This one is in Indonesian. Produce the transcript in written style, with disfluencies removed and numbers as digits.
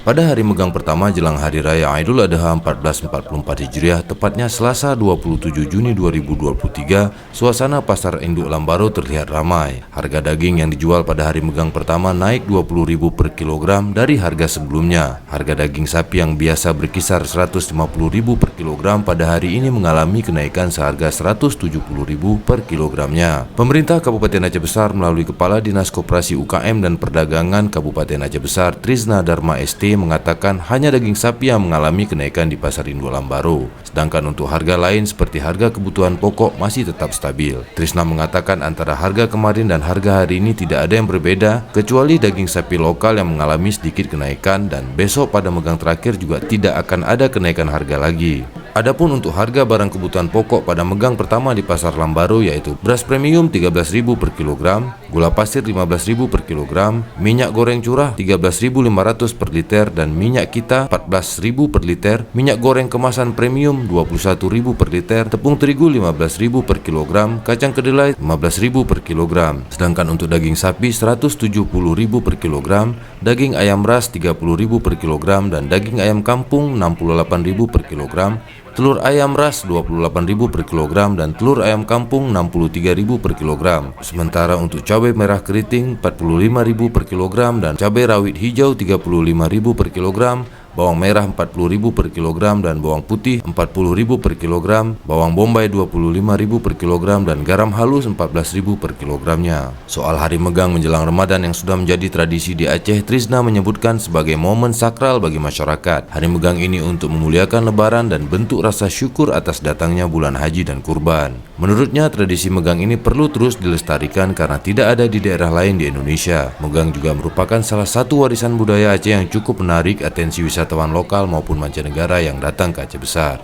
Pada hari megang pertama jelang Hari Raya Idul Adha 1444 Hijriah, tepatnya Selasa 27 Juni 2023, suasana pasar induk Lambaro terlihat ramai. Harga daging yang dijual pada hari megang pertama naik Rp20.000 per kilogram dari harga sebelumnya. Harga daging sapi yang biasa berkisar Rp150.000 per kilogram pada hari ini mengalami kenaikan seharga Rp170.000 per kilogramnya. Pemerintah Kabupaten Aceh Besar melalui Kepala Dinas Koperasi UKM dan Perdagangan Kabupaten Aceh Besar, Trisna Dharma ST, mengatakan hanya daging sapi yang mengalami kenaikan di pasar induk Lambaro. Sedangkan untuk harga lain seperti harga kebutuhan pokok masih tetap stabil. Trisna mengatakan antara harga kemarin dan harga hari ini tidak ada yang berbeda, kecuali daging sapi lokal yang mengalami sedikit kenaikan, dan besok pada megang terakhir juga tidak akan ada kenaikan harga lagi. Adapun untuk harga barang kebutuhan pokok pada megang pertama di pasar Lambaro yaitu beras premium Rp13.000 per kilogram, gula pasir Rp15.000 per kilogram, minyak goreng curah Rp13.500 per liter, dan minyak kita Rp14.000 per liter, minyak goreng kemasan premium Rp21.000 per liter, tepung terigu Rp15.000 per kilogram, kacang kedelai Rp15.000 per kilogram. Sedangkan untuk daging sapi Rp170.000 per kilogram, daging ayam ras Rp30.000 per kilogram, dan daging ayam kampung Rp68.000 per kilogram. Telur ayam ras Rp28.000 per kilogram dan telur ayam kampung Rp63.000 per kilogram. Sementara untuk cabai merah keriting Rp45.000 per kilogram dan cabai rawit hijau Rp35.000 per kilogram, bawang merah Rp40.000 per kilogram dan bawang putih Rp40.000 per kilogram, bawang bombay Rp25.000 per kilogram dan garam halus Rp14.000 per kilogramnya. Soal hari megang menjelang Ramadan yang sudah menjadi tradisi di Aceh, Trisna menyebutkan sebagai momen sakral bagi masyarakat. Hari megang ini untuk memuliakan Lebaran dan bentuk rasa syukur atas datangnya bulan haji dan kurban. Menurutnya tradisi megang ini perlu terus dilestarikan karena tidak ada di daerah lain di Indonesia. Megang juga merupakan salah satu warisan budaya Aceh yang cukup menarik atensi wisatawan lokal maupun mancanegara yang datang ke Aceh Besar.